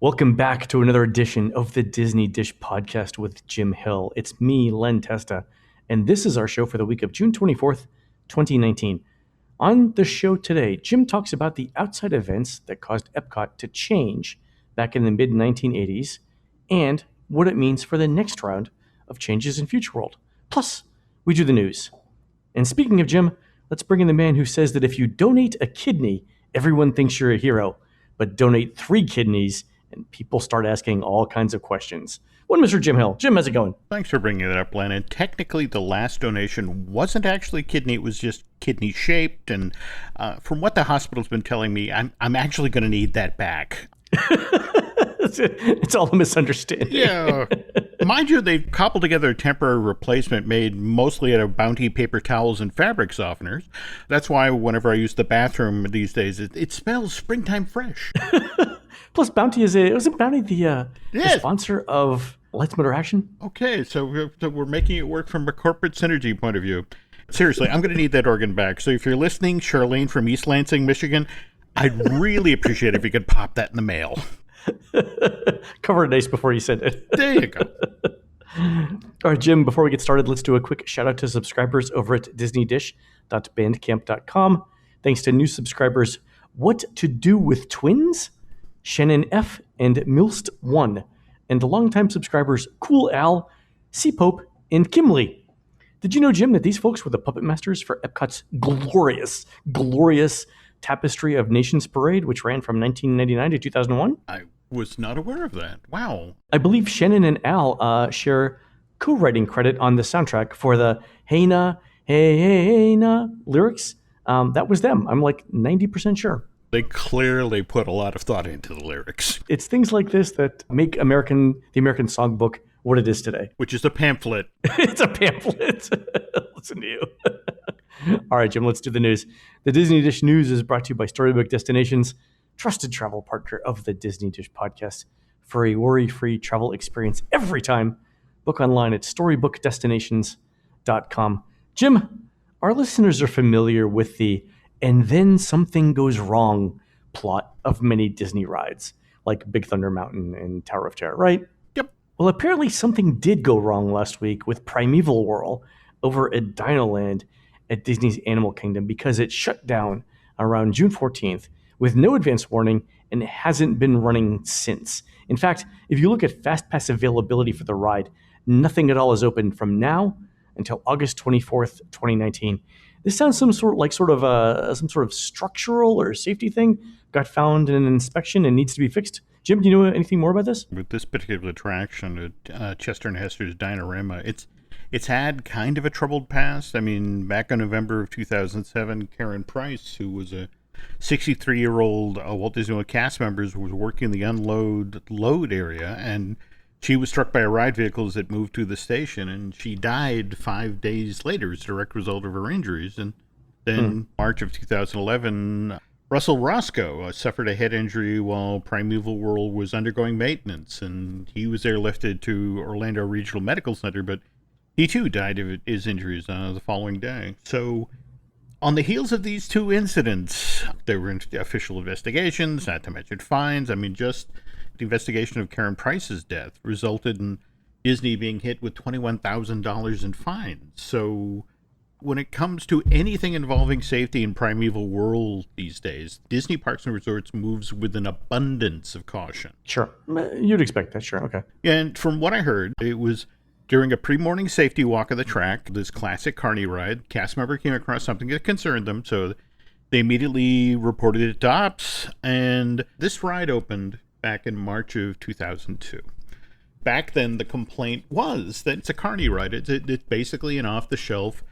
Welcome back to another edition of the Disney Dish Podcast with Jim Hill. It's me, Len Testa, and this is our show for the week of June 24th, 2019. On the show today, Jim talks about the outside events that caused Epcot to change back in the mid-1980s and what it means for the next round of changes in Future World. Plus, we do the news. And speaking of Jim, let's bring in the man who says that if you donate a kidney, everyone thinks you're a hero, but donate 3 kidneys and people start asking all kinds of questions. Mr. Jim Hill. Jim, how's it going? Thanks for bringing it up, Len. And technically, the last donation wasn't actually kidney. It was just kidney-shaped. And from what the hospital's been telling me, I'm actually going to need that back. It's all a misunderstanding. Yeah. Mind you, they've cobbled together a temporary replacement made mostly out of Bounty paper towels and fabric softeners. That's why whenever I use the bathroom these days, it smells springtime fresh. Plus, Bounty wasn't Bounty the sponsor of Lights, Motor, Action? Okay, so we're making it work from a corporate synergy point of view. Seriously, I'm going to need that organ back. So if you're listening, Charlene from East Lansing, Michigan, I'd really appreciate it if you could pop that in the mail. Cover it nice before you send it. There you go. All right, Jim, before we get started, let's do a quick shout out to subscribers over at disneydish.bandcamp.com. Thanks to new subscribers, What to Do with Twins, Shannon F. and Milst1, and longtime subscribers Cool Al, C. Pope, and Kimley. Did you know, Jim, that these folks were the puppet masters for Epcot's glorious Tapestry of Nations Parade, which ran from 1999 to 2001? I was not aware of that. Wow. I believe Shannon and Al share co-writing credit on the soundtrack for the Hey Na, Hey Na lyrics. That was them. I'm like 90% sure. They clearly put a lot of thought into the lyrics. It's things like this that make the American Songbook what it is today. Which is a pamphlet. It's a pamphlet. Listen to you. All right, Jim, let's do the news. The Disney Dish News is brought to you by Storybook Destinations, trusted travel partner of the Disney Dish Podcast. For a worry-free travel experience every time, book online at storybookdestinations.com. Jim, our listeners are familiar with the "and then something goes wrong" plot of many Disney rides, like Big Thunder Mountain and Tower of Terror, right? Yep. Well, apparently something did go wrong last week with Primeval Whirl over at Dinoland at Disney's Animal Kingdom because it shut down around June 14th with no advance warning and hasn't been running since. In fact, if you look at FastPass availability for the ride, nothing at all is open from now until August 24th, 2019. This sounds some sort of structural or safety thing got found in an inspection and needs to be fixed. Jim, do you know anything more about this? With this particular attraction at Chester and Hester's Dinorama, it's had kind of a troubled past. I mean, back in November of 2007, Karen Price, who was a 63-year-old Walt Disney World cast member, was working in the load area, and she was struck by a ride vehicle as it moved to the station, and she died 5 days later as a direct result of her injuries. And then March of 2011, Russell Roscoe suffered a head injury while Primeval Whirl was undergoing maintenance, and he was airlifted to Orlando Regional Medical Center, but he too died of his injuries the following day. So on the heels of these 2 incidents, there were official investigations, not to mention fines. I mean, just the investigation of Karen Price's death resulted in Disney being hit with $21,000 in fines. So when it comes to anything involving safety in Primeval Whirl these days, Disney Parks and Resorts moves with an abundance of caution. Sure. You'd expect that. Sure. Okay. And from what I heard, it was during a pre-morning safety walk of the track, this classic carny ride, cast member came across something that concerned them, so they immediately reported it to ops, and this ride opened back in March of 2002. Back then, the complaint was that it's a carny ride. It's basically an off-the-shelf.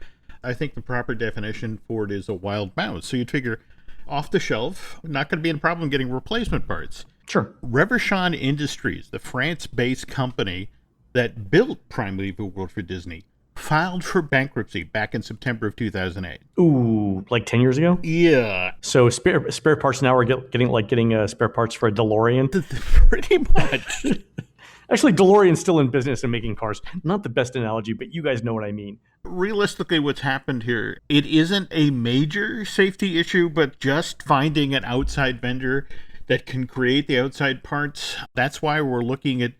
I think the proper definition for it is a wild mouse. So you'd figure, off-the-shelf, not going to be a problem getting replacement parts. Sure. Reverchon Industries, the France-based company that built Primeval Whirl for Disney, filed for bankruptcy back in September of 2008. Ooh, like 10 years ago? Yeah. So spare parts now are getting spare parts for a DeLorean? Pretty much. Actually, DeLorean's still in business and making cars. Not the best analogy, but you guys know what I mean. Realistically, what's happened here, it isn't a major safety issue, but just finding an outside vendor that can create the outside parts. That's why we're looking at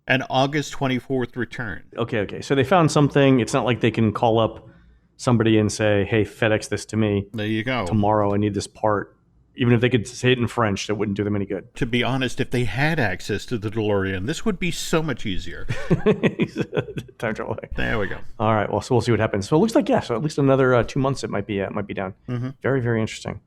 an August 24th return. Okay. So they found something. It's not like they can call up somebody and say, hey, FedEx this to me There you go. tomorrow. I need this part. Even if they could say it in French, that wouldn't do them any good. To be honest, if they had access to the DeLorean, this would be so much easier. Time travel. There we go. All right. Well, so we'll see what happens. So it looks like, so at least another 2 months it might be down. Mm-hmm. Very, very interesting.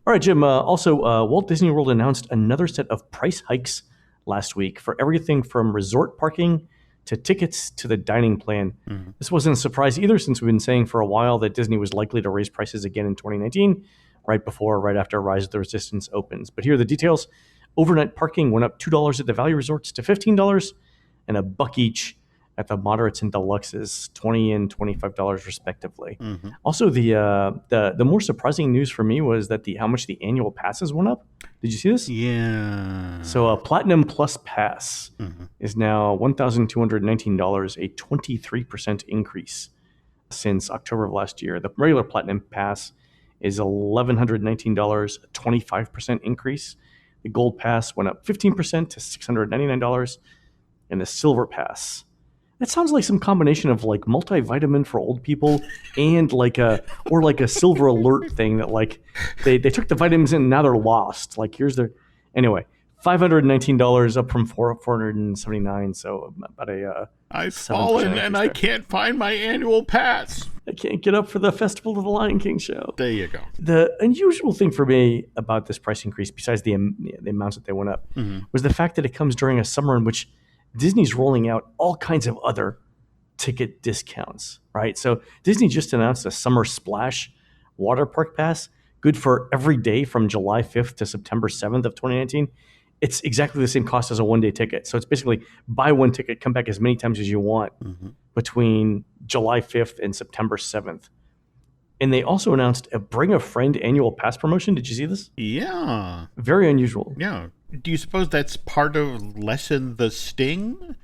All right, Jim. Also, Walt Disney World announced another set of price hikes last week for everything from resort parking to tickets to the dining plan. Mm-hmm. This wasn't a surprise either, since we've been saying for a while that Disney was likely to raise prices again in 2019, right after Rise of the Resistance opens. But here are the details. Overnight parking went up $2 at the value resorts to $15, and $1 each at the moderates and deluxes, $20 and $25 respectively. Mm-hmm. Also, the more surprising news for me was that how much the annual passes went up. Did you see this? Yeah. So a Platinum Plus pass is now $1,219, a 23% increase since October of last year. The regular Platinum Pass is $1,119, a 25% increase. The Gold Pass went up 15% to $699, and the Silver Pass. That sounds like some combination of like multivitamin for old people and like a Silver Alert thing that like they took the vitamins in and now they're lost. Like here's their anyway, $519 up from $479. So about a I've fallen and I can't find my annual pass. I can't get up for the Festival of the Lion King show. There you go. The unusual thing for me about this price increase, besides the amounts that they went up, was the fact that it comes during a summer in which Disney's rolling out all kinds of other ticket discounts, right? So Disney just announced a Summer Splash water park pass, good for every day from July 5th to September 7th of 2019. It's exactly the same cost as a one-day ticket. So it's basically buy one ticket, come back as many times as you want between July 5th and September 7th. And they also announced a Bring a Friend annual pass promotion. Did you see this? Yeah. Very unusual. Yeah. Do you suppose that's part of Lessen the Sting?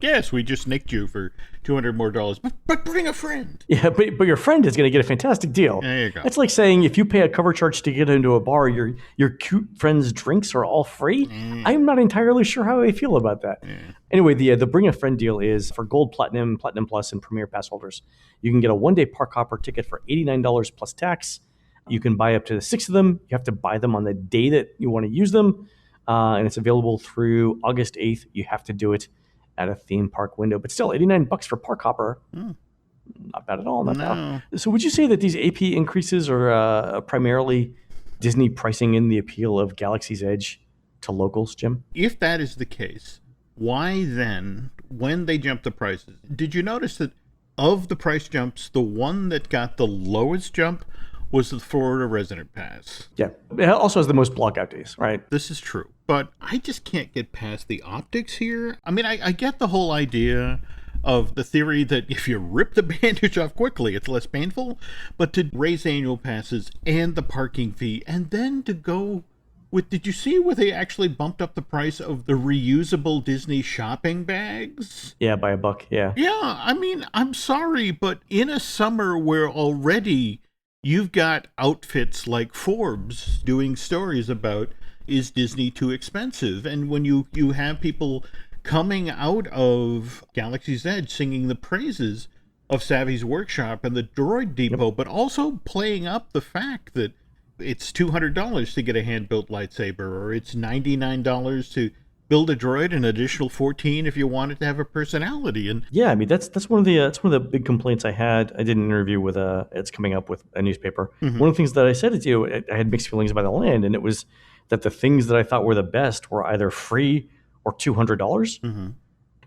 Yes, we just nicked you for $200 more, but bring a friend. Yeah, but your friend is going to get a fantastic deal. There you go. It's like saying if you pay a cover charge to get into a bar, your cute friend's drinks are all free. I'm not entirely sure how I feel about that. Anyway, the Bring a Friend deal is for Gold, Platinum, Platinum Plus, and Premier Pass holders. You can get a one-day park hopper ticket for $89 plus tax. You can buy up to 6 of them. You have to buy them on the day that you want to use them, and it's available through August 8th. You have to do it at a theme park window, but still $89 for park hopper. Not bad at all. Not bad. So would you say that these AP increases are primarily Disney pricing in the appeal of Galaxy's Edge to locals, Jim? If that is the case, why then, when they jumped the prices, did you notice that of the price jumps, the one that got the lowest jump was the Florida Resident Pass? Yeah. It also has the most blockout days, right? This is true. But I just can't get past the optics here. I mean, I get the whole idea of the theory that if you rip the bandage off quickly, it's less painful. But to raise annual passes and the parking fee, and then to go with, did you see where they actually bumped up the price of the reusable Disney shopping bags? Yeah, by $1, yeah. Yeah, I mean, I'm sorry, but in a summer where already you've got outfits like Forbes doing stories about, is Disney too expensive? And when you have people coming out of Galaxy's Edge singing the praises of Savvy's Workshop and the Droid Depot, but also playing up the fact that it's $200 to get a hand-built lightsaber, or it's $99 to build a droid, an additional $14 if you want it to have a personality. And yeah, I mean that's one of the big complaints I had. I did an interview with it's coming up with a newspaper. One of the things that I said to you, I had mixed feelings about the land, and it was that the things that I thought were the best were either free or $200. It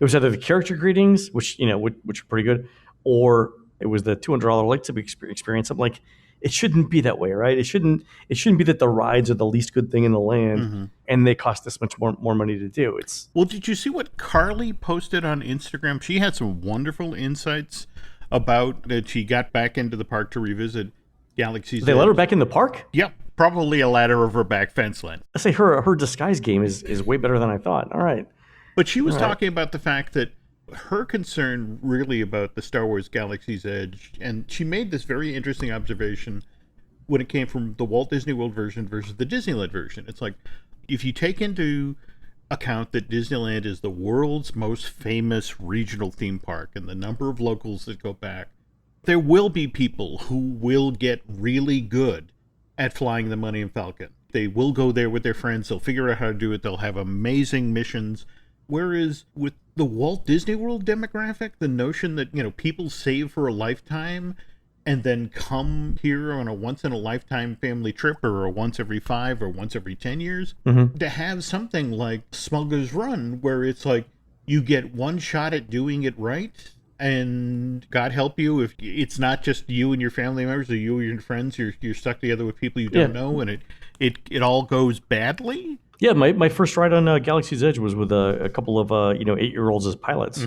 was either the character greetings, which which are pretty good, or it was the $200 lightsaber experience. I'm like, it shouldn't be that way, right? It shouldn't be that the rides are the least good thing in the land, and they cost this much more money to do. Well, did you see what Carly posted on Instagram? She had some wonderful insights about that. She got back into the park to revisit Galaxy's Edge. They let her back in the park? Yep, probably a ladder over back fence, Len. I say her disguise game is way better than I thought. All right. But she was talking about the fact that her concern really about the Star Wars Galaxy's Edge, and she made this very interesting observation when it came from the Walt Disney World version versus the Disneyland version. It's like, If you take into account that Disneyland is the world's most famous regional theme park and the number of locals that go back, there will be people who will get really good at flying the Millennium Falcon. They will go there with their friends. They'll figure out how to do it. They'll have amazing missions. Whereas with the Walt Disney World demographic, the notion that, people save for a lifetime and then come here on a once-in-a-lifetime family trip, or a once every 5 or once every 10 years, to have something like Smuggler's Run, where it's like you get one shot at doing it right, and God help you if it's not just you and your family members or you and your friends, you're stuck together with people you don't know, and it all goes badly. Yeah, my first ride on Galaxy's Edge was with a couple of 8-year-olds as pilots,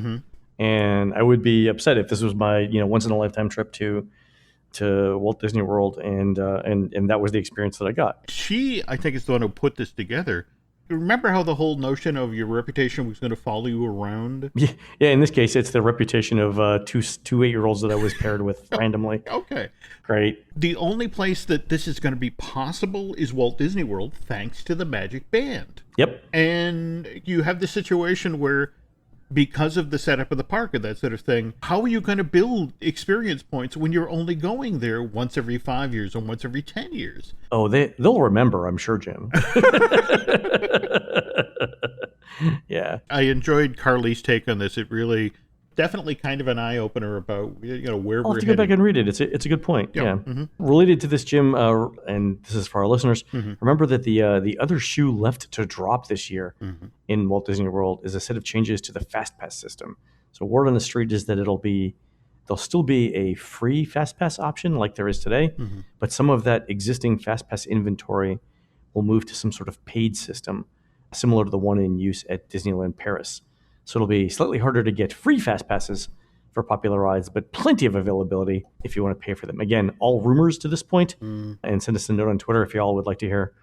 and I would be upset if this was my once in a lifetime trip to Walt Disney World, and that was the experience that I got. She, I think, is the one who put this together. Remember how the whole notion of your reputation was going to follow you around? Yeah. In this case, it's the reputation of two 8-year-olds that I was paired with randomly. Okay. Great. The only place that this is going to be possible is Walt Disney World, thanks to the Magic Band. Yep. And you have the situation where, because of the setup of the park and that sort of thing, how are you going to build experience points when you're only going there once every 5 years or once every 10 years? Oh, they'll remember, I'm sure, Jim. Yeah. I enjoyed Carly's take on this. It really, definitely kind of an eye-opener about, where I'll we're have to heading. go back and read it. It's a good point. Yeah. Related to this, Jim, and this is for our listeners, remember that the other shoe left to drop this year in Walt Disney World is a set of changes to the FastPass system. So word on the street is that there'll still be a free FastPass option like there is today, but some of that existing FastPass inventory will move to some sort of paid system, similar to the one in use at Disneyland Paris. So it'll be slightly harder to get free fast passes for popular rides, but plenty of availability if you want to pay for them. Again, all rumors to this point, and send us a note on Twitter if y'all would like to hear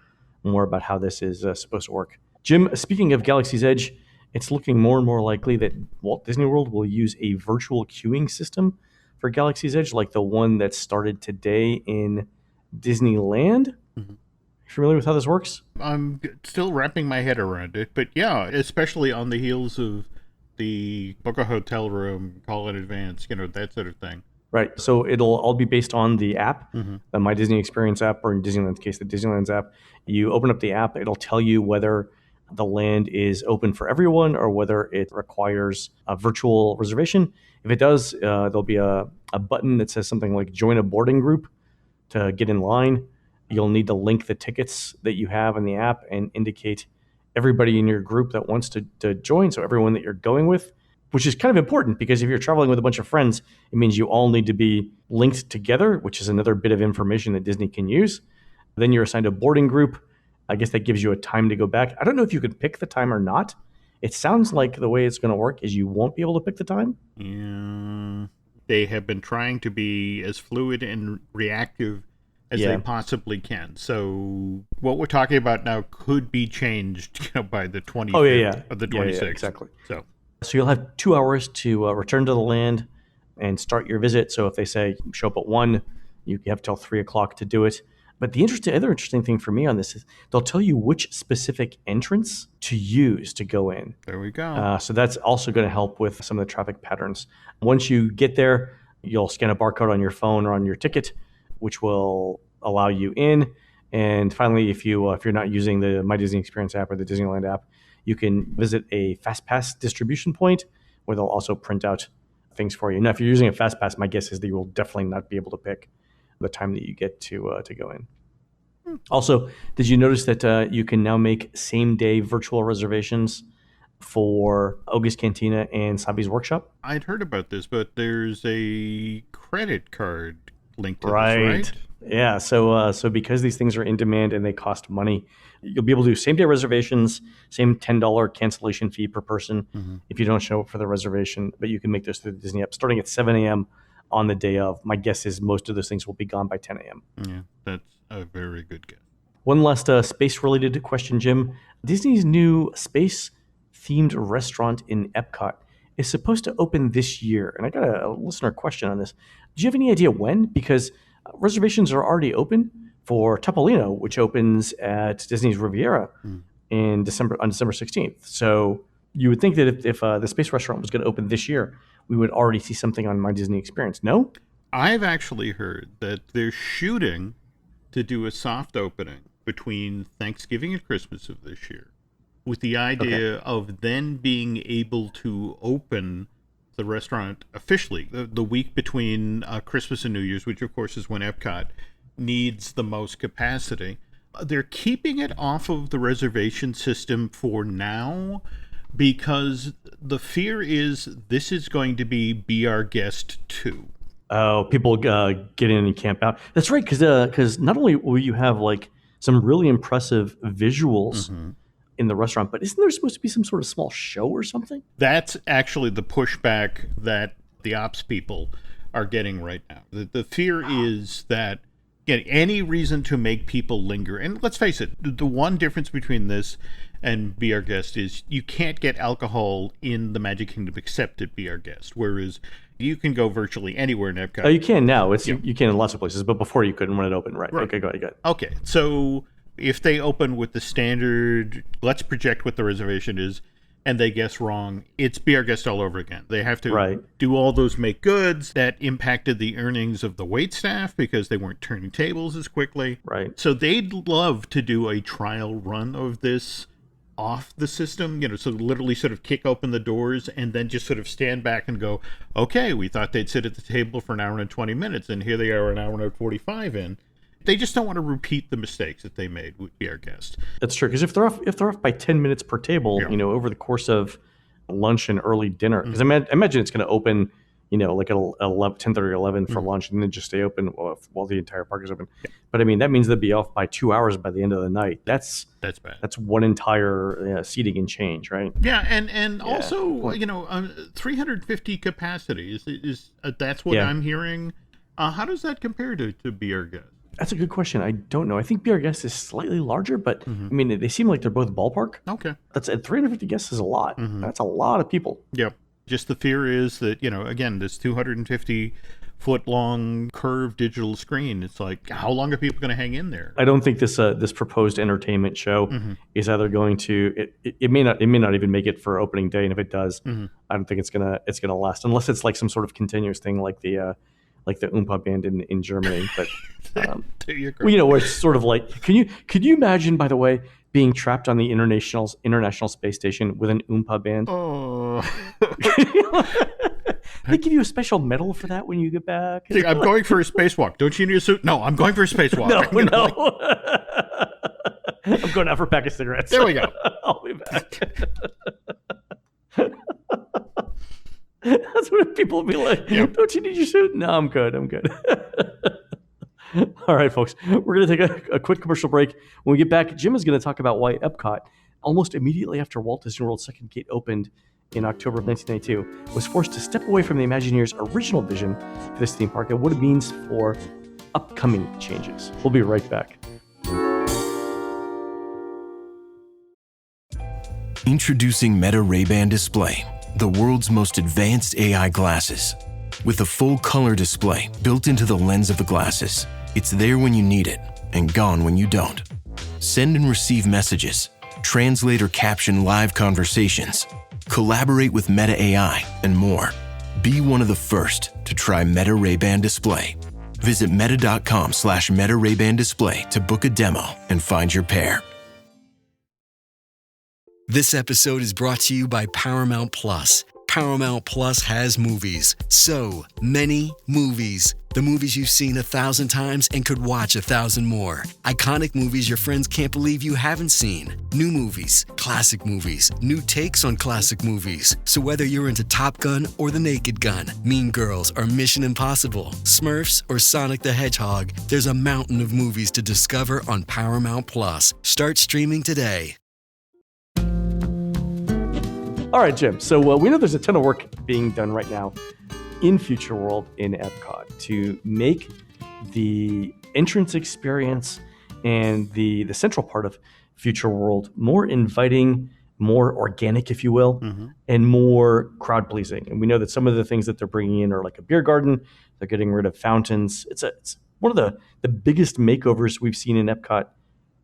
more about how this is supposed to work. Jim, speaking of Galaxy's Edge, it's looking more and more likely that Walt Disney World will use a virtual queuing system for Galaxy's Edge, like the one that started today in Disneyland. Familiar with how this works? I'm still wrapping my head around it, but yeah, especially on the heels of the book a hotel room, call in advance, that sort of thing. Right. So it'll all be based on the app, the My Disney Experience app, or in Disneyland's case, the Disneyland's app. You open up the app, it'll tell you whether the land is open for everyone or whether it requires a virtual reservation. If it does, there'll be a button that says something like join a boarding group to get in line. You'll need to link the tickets that you have in the app and indicate everybody in your group that wants to join, so everyone that you're going with, which is kind of important because if you're traveling with a bunch of friends, it means you all need to be linked together, which is another bit of information that Disney can use. Then you're assigned a boarding group. I guess that gives you a time to go back. I don't know if you can pick the time or not. It sounds like the way it's going to work is you won't be able to pick the time. Yeah. They have been trying to be as fluid and reactive as they possibly can. So what we're talking about now could be changed by the 25th or the 26th. Yeah, exactly. So you'll have 2 hours to return to the land and start your visit. So if they say show up at 1, you have till 3 o'clock to do it. But the other interesting thing for me on this is they'll tell you which specific entrance to use to go in. There we go. So that's also going to help with some of the traffic patterns. Once you get there, you'll scan a barcode on your phone or on your ticket, which will allow you in. And finally, if you're not using the My Disney Experience app or the Disneyland app, you can visit a FastPass distribution point where they'll also print out things for you. Now, if you're using a FastPass, my guess is that you will definitely not be able to pick the time that you get to go in. Also, did you notice that you can now make same-day virtual reservations for Oga's Cantina and Sabi's Workshop? I'd heard about this, but there's a credit card linked to this, right? Yeah, so because these things are in demand and they cost money, you'll be able to do same-day reservations, same $10 cancellation fee per person if you don't show up for the reservation, but you can make those through the Disney app starting at 7 a.m. on the day of. My guess is most of those things will be gone by 10 a.m. Yeah, that's a very good guess. One last space-related question, Jim. Disney's new space-themed restaurant in Epcot is supposed to open this year, and I got a listener question on this. Do you have any idea when? Because reservations are already open for Topolino, which opens at Disney's Riviera on December 16th. So you would think that if the Space Restaurant was going to open this year, we would already see something on My Disney Experience. No? I've actually heard that they're shooting to do a soft opening between Thanksgiving and Christmas of this year, with the idea of then being able to open the restaurant officially the week between Christmas and New Year's, which of course is when Epcot needs the most capacity. They're keeping it off of the reservation system for now because the fear is this is going to be Our Guest 2. Oh, people get in and camp out. That's right, because not only will you have like some really impressive visuals in the restaurant, but isn't there supposed to be some sort of small show or something? That's actually the pushback that the ops people are getting right now. The fear is that any reason to make people linger. And let's face it, the one difference between this and Be Our Guest is you can't get alcohol in the Magic Kingdom except at Be Our Guest, whereas you can go virtually anywhere in Epcot. Oh, you can now. You can in lots of places, but before you couldn't when it opened, right? Okay, go ahead. Okay, so if they open with the standard, let's project what the reservation is, and they guess wrong, it's Be Our Guest all over again. They have to do all those make goods that impacted the earnings of the wait staff because they weren't turning tables as quickly. Right. So they'd love to do a trial run of this off the system, so literally sort of kick open the doors and then just sort of stand back and go, okay, we thought they'd sit at the table for an hour and 20 minutes, and here they are an hour and 45 in. They just don't want to repeat the mistakes that they made with Be Our Guest. That's true, because if they're off by 10 minutes per table, over the course of lunch and early dinner, because I imagine it's going to open, like at 10:30 or 11 for lunch, and then just stay open while the entire park is open. Yeah. But I mean, that means they'll be off by 2 hours by the end of the night. That's bad. That's one entire seating and change, right? Yeah, and also, 350 capacity is that's what I'm hearing. How does that compare to Be Our Guest? That's a good question. I don't know. I think Be Our Guest is slightly larger, but I mean, they seem like they're both ballpark. Okay. That's 350 guests is a lot. That's a lot of people. Yep. Just the fear is that, again, this 250-foot long curved digital screen, it's like, how long are people going to hang in there? I don't think this proposed entertainment show is either going to it may not even make it for opening day, and if it does, I don't think it's gonna last unless it's like some sort of continuous thing like the Oompa Band in Germany. But where it's sort of like, could you imagine, by the way, being trapped on the international space station with an Oompa Band? Oh. They give you a special medal for that when you get back. I'm going for a spacewalk. Don't you need a suit? No, I'm going for a spacewalk. No. I'm going out for a pack of cigarettes. There we go. I'll be back. That's what people will be like. Yep. Don't you need your suit? No, I'm good. All right, folks. We're going to take a quick commercial break. When we get back, Jim is going to talk about why Epcot, almost immediately after Walt Disney World's second gate opened in October of 1992, was forced to step away from the Imagineers' original vision for this theme park and what it means for upcoming changes. We'll be right back. Introducing Meta Ray-Ban Display, the world's most advanced AI glasses. With a full color display built into the lens of the glasses, it's there when you need it and gone when you don't. Send and receive messages, translate or caption live conversations, collaborate with Meta AI, and more. Be one of the first to try Meta Ray-Ban Display. Visit meta.com/Meta Ray-Ban Display to book a demo and find your pair. This episode is brought to you by Paramount Plus. Paramount Plus has movies. So many movies. The movies you've seen 1,000 times and could watch 1,000 more. Iconic movies your friends can't believe you haven't seen. New movies, classic movies, new takes on classic movies. So whether you're into Top Gun or The Naked Gun, Mean Girls or Mission Impossible, Smurfs or Sonic the Hedgehog, there's a mountain of movies to discover on Paramount Plus. Start streaming today. All right, Jim. So we know there's a ton of work being done right now in Future World in Epcot to make the entrance experience and the central part of Future World more inviting, more organic, if you will, and more crowd-pleasing. And we know that some of the things that they're bringing in are like a beer garden. They're getting rid of fountains. It's one of the biggest makeovers we've seen in Epcot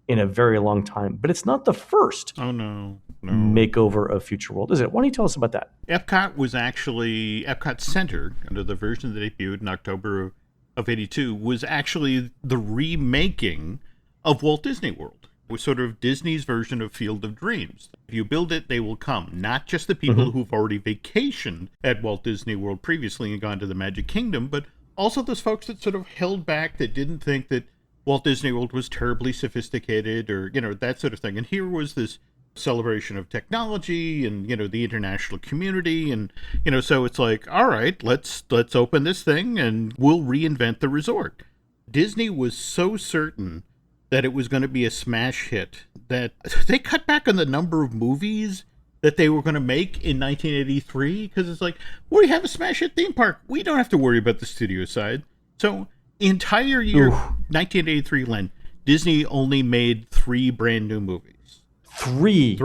in a very long time. But it's not the first Oh, no. makeover of Future World, is it? Why don't you tell us about that? Epcot was actually, Epcot Center, under the version that debuted in October of 82, was actually the remaking of Walt Disney World. It was sort of Disney's version of Field of Dreams. If you build it, they will come. Not just the people who've already vacationed at Walt Disney World previously and gone to the Magic Kingdom, but also those folks that sort of held back, that didn't think that Walt Disney World was terribly sophisticated or, that sort of thing. And here was this celebration of technology and, the international community. And, so it's like, all right, let's open this thing and we'll reinvent the resort. Disney was so certain that it was going to be a smash hit that they cut back on the number of movies that they were going to make in 1983, because it's like, we have a smash hit theme park. We don't have to worry about the studio side. So entire year, 1983, Len, Disney only made 3 brand new movies. Three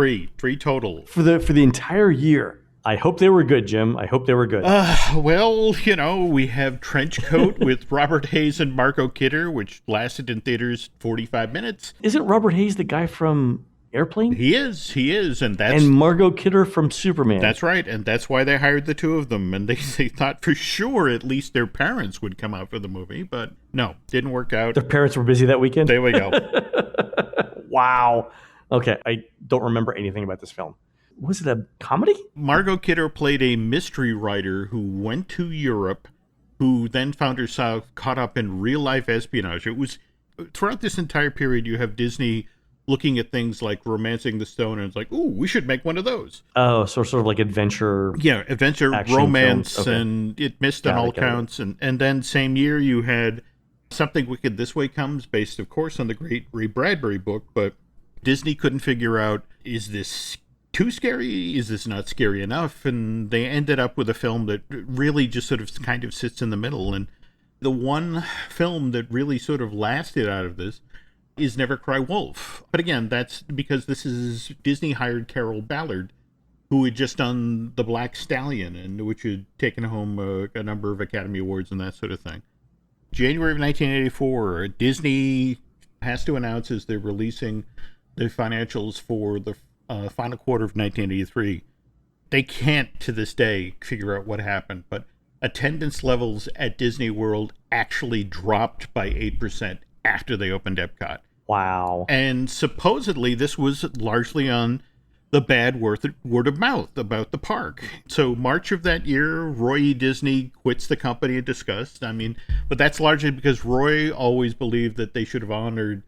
Total. for the entire year. I hope they were good, Jim. I hope they were good. Well, we have Trenchcoat with Robert Hayes and Margot Kidder, which lasted in theaters 45 minutes. Isn't Robert Hayes the guy from Airplane? He is, and Margot Kidder from Superman. That's right, and that's why they hired the two of them, and they thought for sure at least their parents would come out for the movie, but no, didn't work out. Their parents were busy that weekend? There we go. Wow. Okay, I don't remember anything about this film. Was it a comedy? Margot Kidder played a mystery writer who went to Europe, who then found herself caught up in real-life espionage. It was, throughout this entire period, you have Disney looking at things like Romancing the Stone, and it's like, ooh, we should make one of those. Oh, so sort of like adventure. Yeah, adventure, romance, and it missed on all counts. And then same year you had Something Wicked This Way Comes, based, of course, on the great Ray Bradbury book, but Disney couldn't figure out, is this too scary? Is this not scary enough? And they ended up with a film that really just sort of kind of sits in the middle. And the one film that really sort of lasted out of this is Never Cry Wolf. But again, that's because this is Disney hired Carol Ballard, who had just done The Black Stallion, and which had taken home a number of Academy Awards and that sort of thing. January of 1984, Disney has to announce as they're releasing the financials for the final quarter of 1983. They can't, to this day, figure out what happened, but attendance levels at Disney World actually dropped by 8% after they opened Epcot. Wow. And supposedly this was largely on the bad word of mouth about the park. So March of that year, Roy E. Disney quits the company in disgust. But that's largely because Roy always believed that they should have honored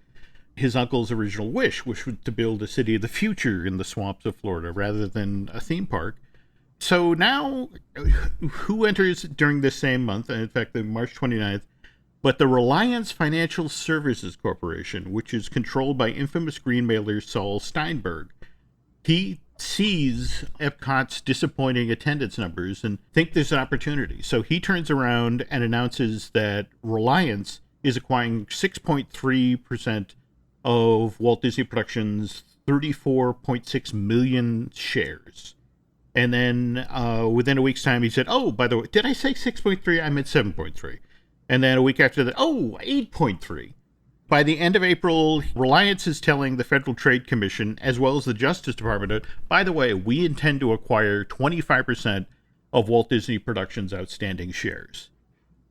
his uncle's original wish, which was to build a city of the future in the swamps of Florida rather than a theme park. So now, who enters during this same month, in fact, the March 29th, but the Reliance Financial Services Corporation, which is controlled by infamous greenmailer Saul Steinberg. He sees Epcot's disappointing attendance numbers and thinks there's an opportunity. So he turns around and announces that Reliance is acquiring 6.3% of Walt Disney Productions' 34.6 million shares. And then within a week's time, he said, oh, by the way, did I say 6.3? I meant 7.3. And then a week after that, 8.3. By the end of April, Reliance is telling the Federal Trade Commission, as well as the Justice Department, by the way, we intend to acquire 25% of Walt Disney Productions' outstanding shares.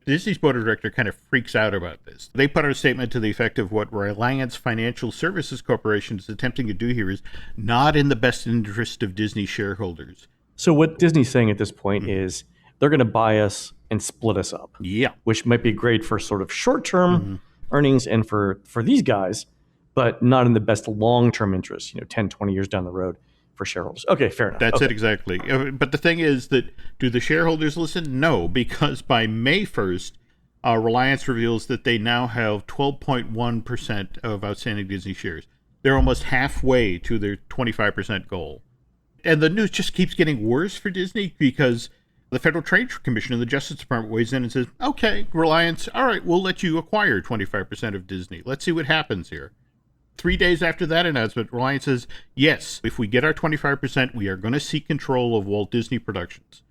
Disney's board of directors kind of freaks out about this. They put out a statement to the effect of what Reliance Financial Services Corporation is attempting to do here is not in the best interest of Disney shareholders. So what Disney's saying at this point is they're going to buy us and split us up. Yeah. Which might be great for sort of short-term earnings and for these guys, but not in the best long-term interest, 10, 20 years down the road for shareholders. Okay, fair enough. That's it, exactly. But the thing is that, do the shareholders listen? No, because by May 1st, Reliance reveals that they now have 12.1% of outstanding Disney shares. They're almost halfway to their 25% goal. And the news just keeps getting worse for Disney because the Federal Trade Commission and the Justice Department weighs in and says, okay, Reliance, all right, we'll let you acquire 25% of Disney. Let's see what happens here. 3 days after that announcement, Reliance says, yes, if we get our 25%, we are going to seek control of Walt Disney Productions.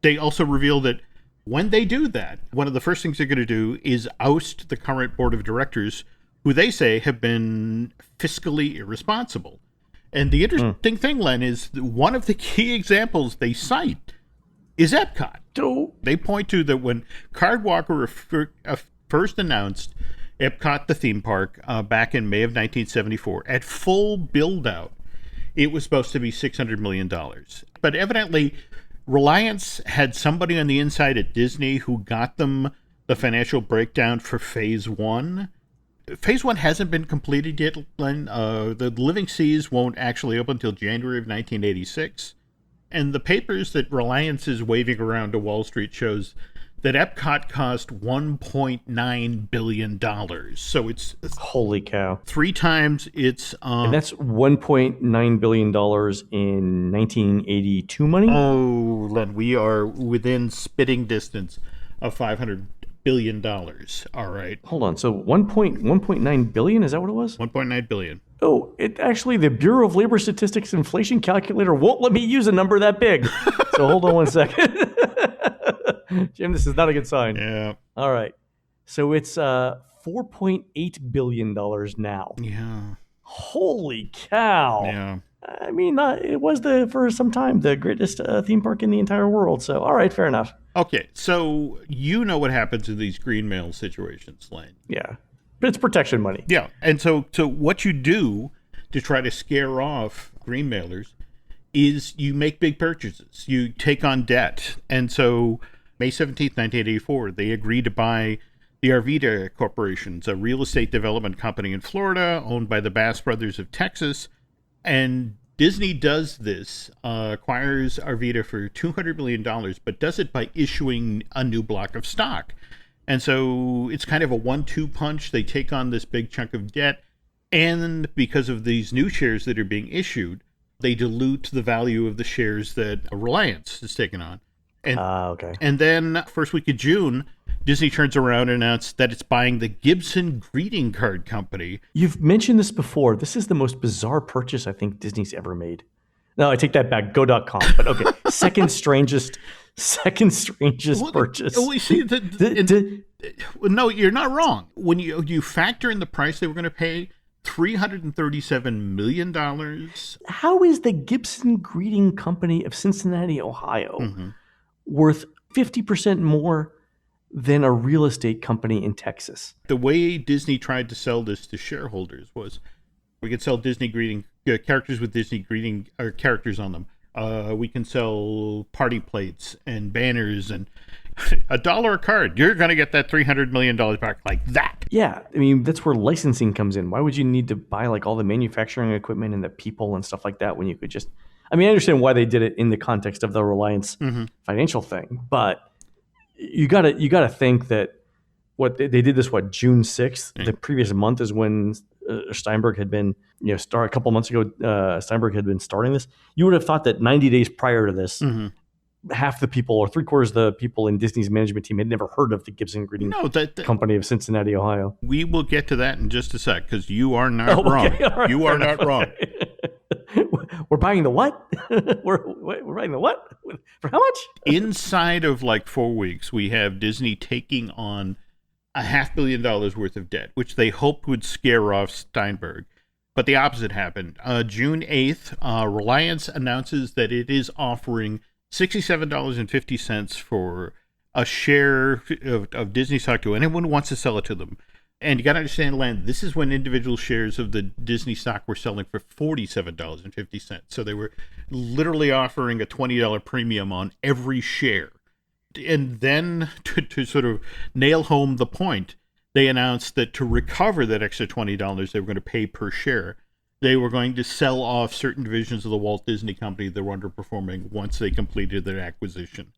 They also reveal that when they do that, one of the first things they're going to do is oust the current board of directors who they say have been fiscally irresponsible. And the interesting thing, Len, is one of the key examples they cite is Epcot. They point to that when Cardwalker first announced Epcot, the theme park, back in May of 1974, at full build-out, it was supposed to be $600 million. But evidently, Reliance had somebody on the inside at Disney who got them the financial breakdown for Phase 1. Phase 1 hasn't been completed yet, Len. The Living Seas won't actually open until January of 1986. And the papers that Reliance is waving around to Wall Street shows that Epcot cost $1.9 billion. So it's Holy cow. 3 times its... and that's $1.9 billion in 1982 money? Oh, Len, we are within spitting distance of $500 billion. All right. Hold on. So 1.9 billion, is that what it was? 1.9 billion. Oh, it actually, the Bureau of Labor Statistics inflation calculator won't let me use a number that big. So hold on one second. Jim, this is not a good sign. Yeah. All right. So it's $4.8 billion now. Yeah. Holy cow. Yeah. I mean, it was for some time the greatest theme park in the entire world. So, all right, fair enough. Okay, so you know what happens in these green mail situations, Lane. Yeah. But it's protection money. Yeah, and so what you do to try to scare off green mailers is you make big purchases. You take on debt. And so May 17th, 1984, they agreed to buy the Arvida Corporations, a real estate development company in Florida owned by the Bass Brothers of Texas. And Disney does this, acquires Arvida for $200 million, but does it by issuing a new block of stock. And so it's kind of a 1-2 punch. They take on this big chunk of debt, and because of these new shares that are being issued, they dilute the value of the shares that Reliance has taken on. And, okay. And then first week of June, Disney turns around and announced that it's buying the Gibson Greeting Card Company. You've mentioned this before. This is the most bizarre purchase I think Disney's ever made. No, I take that back. Go.com. But okay, second strangest purchase. Well, you see, no, you're not wrong. When you factor in the price they were going to pay, $337 million. How is the Gibson Greeting Company of Cincinnati, Ohio, worth 50% more than a real estate company in Texas? The way Disney tried to sell this to shareholders was, we could sell Disney greeting characters with Disney greeting characters on them. We can sell party plates and banners and $1 a card. You're going to get that $300 million back like that. Yeah, I mean, that's where licensing comes in. Why would you need to buy like all the manufacturing equipment and the people and stuff like that when you could just... I mean, I understand why they did it in the context of the Reliance financial thing, but you gotta think that what they did this, June 6th? The previous month is when Steinberg had been, a couple months ago, Steinberg had been starting this. You would have thought that 90 days prior to this, half the people or 3/4 of the people in Disney's management team had never heard of the Gibson Greeting Company of Cincinnati, Ohio. We will get to that in just a sec, because you are not wrong. Right, you are not wrong. We're buying the what? We're buying the what? For how much? Inside of like 4 weeks, we have Disney taking on $500 million worth of debt, which they hoped would scare off Steinberg. But the opposite happened. June 8th, Reliance announces that it is offering $67.50 for a share of Disney stock to anyone who wants to sell it to them. And you got to understand, Len, this is when individual shares of the Disney stock were selling for $47.50. So they were literally offering a $20 premium on every share. And then to sort of nail home the point, they announced that to recover that extra $20 they were going to pay per share, they were going to sell off certain divisions of the Walt Disney Company that were underperforming once they completed their acquisition.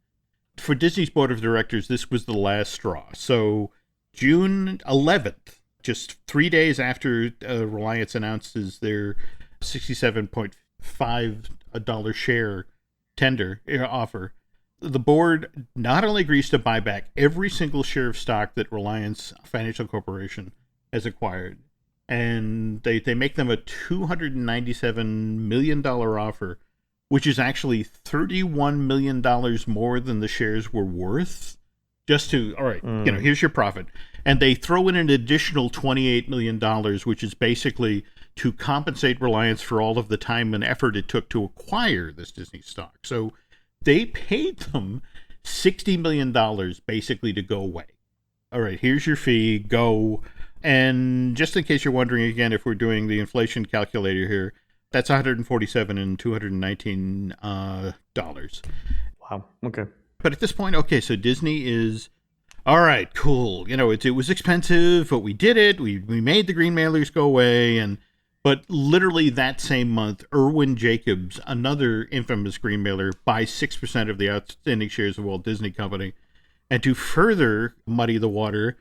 For Disney's board of directors, this was the last straw. So June 11th, just 3 days after Reliance announces their $67.5 share tender offer, the board not only agrees to buy back every single share of stock that Reliance Financial Corporation has acquired, and they make them a $297 million offer, which is actually $31 million more than the shares were worth. Just to, all right, here's your profit. And they throw in an additional $28 million, which is basically to compensate Reliance for all of the time and effort it took to acquire this Disney stock. So they paid them $60 million basically to go away. All right, here's your fee, go. And just in case you're wondering again, if we're doing the inflation calculator here, that's $147 and $219 dollars. Wow. Okay. But at this point, okay, so Disney is, all right, cool. You know, it was expensive, but we did it. We made the greenmailers go away. But literally that same month, Irwin Jacobs, another infamous greenmailer, buys 6% of the outstanding shares of Walt Disney Company. And to further muddy the water,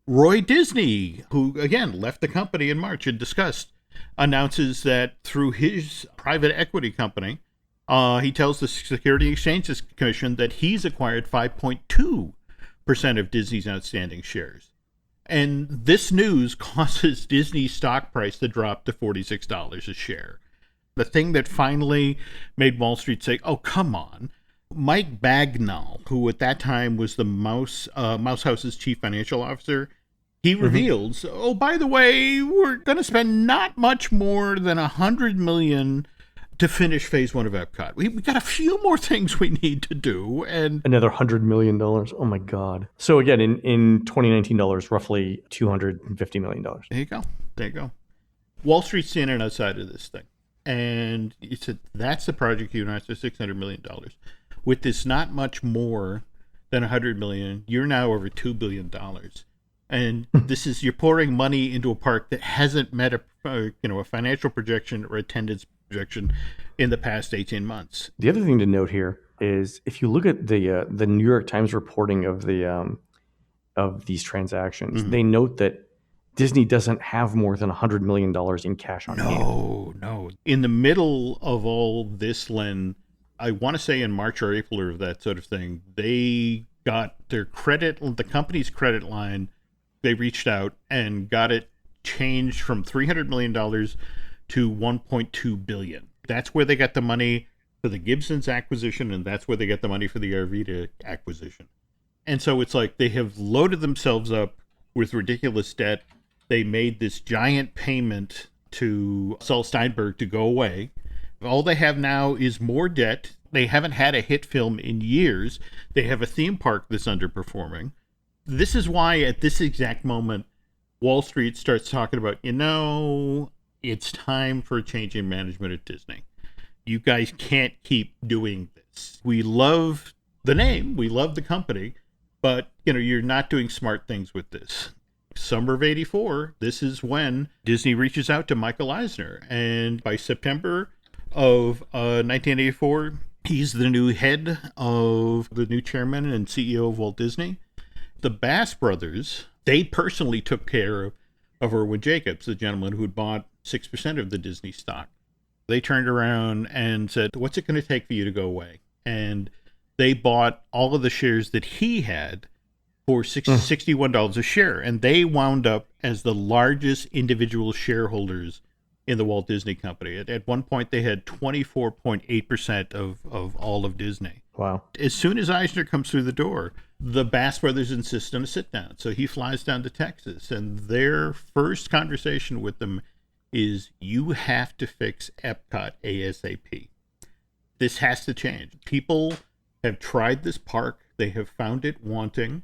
Roy Disney, who, again, left the company in March in disgust, announces that through his private equity company, he tells the Securities and Exchange Commission that he's acquired 5.2% of Disney's outstanding shares. And this news causes Disney's stock price to drop to $46 a share. The thing that finally made Wall Street say, oh, come on. Mike Bagnall, who at that time was the Mouse House's chief financial officer, he reveals, oh, by the way, we're going to spend not much more than $100 million to finish phase one of Epcot. We got a few more things we need to do. And another $100 million. Oh, my God. So again, in 2019 dollars, roughly $250 million. There you go. Wall Street's standing outside of this thing. And he said, that's the project you announced for $600 million. With this not much more than $100 million, you're now over $2 billion. And this is, you're pouring money into a park that hasn't met a financial projection or attendance projection in the past 18 months. The other thing to note here is if you look at the New York Times reporting of these transactions, they note that Disney doesn't have more than $100 million in cash on hand. No. In the middle of all this, Len, I want to say in March or April or that sort of thing, they got their the company's credit line, they reached out and got it changed from $300 million to $1.2 billion. That's where they got the money for the Gibson's acquisition, and that's where they got the money for the Arvida acquisition. And so it's like they have loaded themselves up with ridiculous debt. They made this giant payment to Saul Steinberg to go away. All they have now is more debt. They haven't had a hit film in years. They have a theme park that's underperforming. This is why at this exact moment, Wall Street starts talking about, it's time for a change in management at Disney. You guys can't keep doing this. We love the name, we love the company, but you're not doing smart things with this. Summer of '84, this is when Disney reaches out to Michael Eisner, and by September of 1984, he's the new head of the new chairman and CEO of Walt Disney. The Bass brothers, they personally took care of Irwin Jacobs, the gentleman who had bought 6% of the Disney stock. They turned around and said, what's it going to take for you to go away? And they bought all of the shares that he had for $61 a share. And they wound up as the largest individual shareholders in the Walt Disney Company. At one point, they had 24.8% of all of Disney. Wow. As soon as Eisner comes through the door, the Bass brothers insist on a sit down. So he flies down to Texas, and their first conversation with them is, you have to fix Epcot ASAP. This has to change. People have tried this park. They have found it wanting.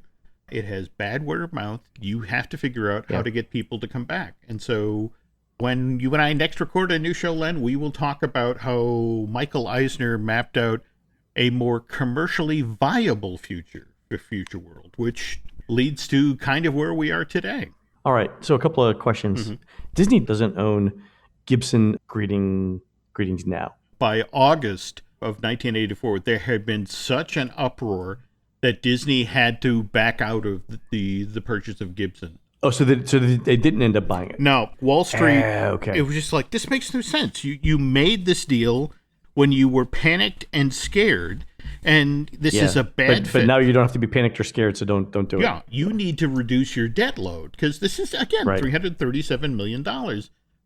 It has bad word of mouth. You have to figure out how to get people to come back. And so when you and I next record a new show, Len, we will talk about how Michael Eisner mapped out a more commercially viable future for Future World, which leads to kind of where we are today. All right. So a couple of questions. Disney doesn't own Gibson Greetings now. By August of 1984, there had been such an uproar that Disney had to back out of the purchase of Gibson. Oh, so they didn't end up buying it? No. Wall Street, okay. It was just like, this makes no sense. You made this deal when you were panicked and scared, and this is a bad fit. But now you don't have to be panicked or scared, so don't do it. Yeah, you need to reduce your debt load, because this is, again, $337 million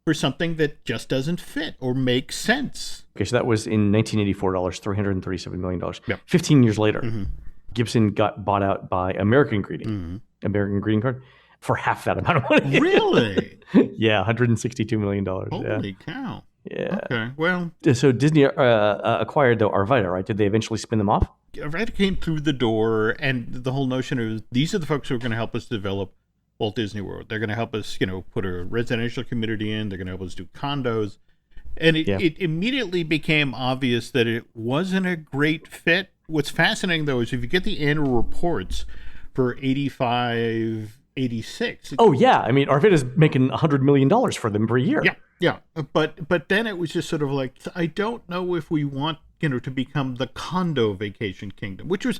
for something that just doesn't fit or make sense. Okay, so that was in 1984 dollars, $337 million. Yep. 15 years later, Gibson got bought out by American Greeting. American Greeting Card. for half that amount of money. Really? Yeah, $162 million. Holy cow. Yeah. Okay, well. So Disney acquired, though, Arvida, right? Did they eventually spin them off? Arvida came through the door, and the whole notion of these are the folks who are going to help us develop Walt Disney World. They're going to help us, put a residential community in. They're going to help us do condos. And it immediately became obvious that it wasn't a great fit. What's fascinating, though, is if you get the annual reports for 85, 86. Oh, yeah. I mean, Arvida's making $100 million for them per year. Yeah. But then it was just sort of like, I don't know if we want, to become the condo vacation kingdom, which is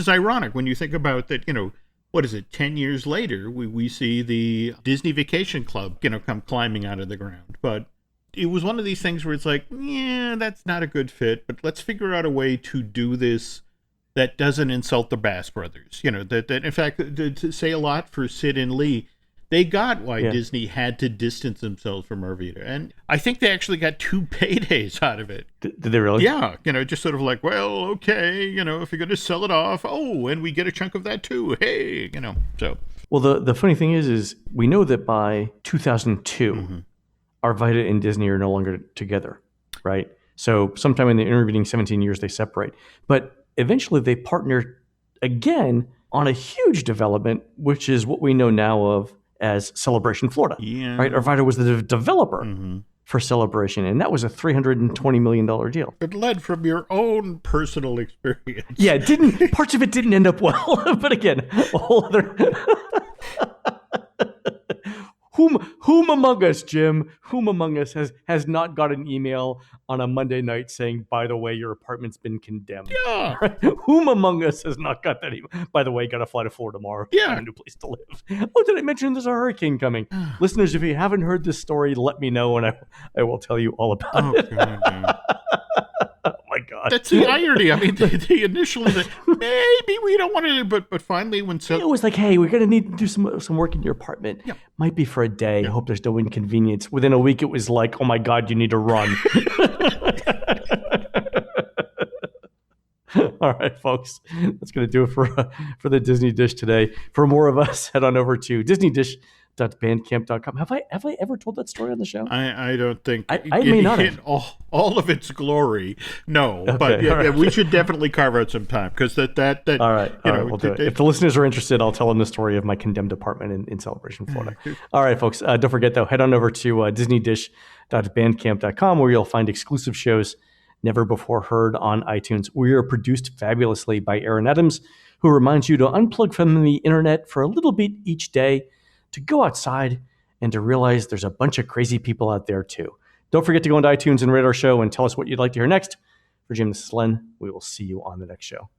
ironic when you think about that, what is it, 10 years later, we see the Disney Vacation Club, come climbing out of the ground. But it was one of these things where it's like, yeah, that's not a good fit, but let's figure out a way to do this that doesn't insult the Bass Brothers. That in fact, to say a lot for Sid and Lee, they got why Disney had to distance themselves from Arvida. And I think they actually got 2 paydays out of it. Did they really? Yeah. Just sort of like, well, okay, if you're going to sell it off, and we get a chunk of that too. Hey, so. Well, the funny thing is we know that by 2002, Arvida and Disney are no longer together, right? So sometime in the intervening 17 years, they separate. But eventually they partner again on a huge development, which is what we know now of as Celebration Florida. Yeah. Right? Arvida was the developer for Celebration, and that was a $320 million deal. It led from your own personal experience. Yeah, parts of it didn't end up well. But again, a whole other... Whom among us, Jim, whom among us has not got an email on a Monday night saying, by the way, your apartment's been condemned? Yeah. Right? Whom among us has not got that email? By the way, got to fly to Florida tomorrow. Yeah. Find a new place to live. Oh, did I mention there's a hurricane coming? Listeners, if you haven't heard this story, let me know, and I will tell you all about it. God. Oh, my God. That's the irony. I mean, they initially said, maybe we don't want to, but finally when... It was like, hey, we're going to need to do some work in your apartment. Yeah. Might be for a day. Yeah. Hope there's no inconvenience. Within a week, it was like, oh, my God, you need to run. All right, folks. That's going to do it for the Disney Dish today. For more of us, head on over to DisneyDish.bandcamp.com. Have I ever told that story on the show? I don't think I may not have. All of its glory. No, okay, but right. We should definitely carve out some time because that all right, we'll do it. If the listeners are interested, I'll tell them the story of my condemned apartment in Celebration, Florida. All right, folks. Don't forget though, head on over to DisneyDish.bandcamp.com where you'll find exclusive shows never before heard on iTunes. We are produced fabulously by Aaron Adams, who reminds you to unplug from the internet for a little bit each day, to go outside and to realize there's a bunch of crazy people out there too. Don't forget to go into iTunes and rate our show and tell us what you'd like to hear next. For Jim, this is Len. We will see you on the next show.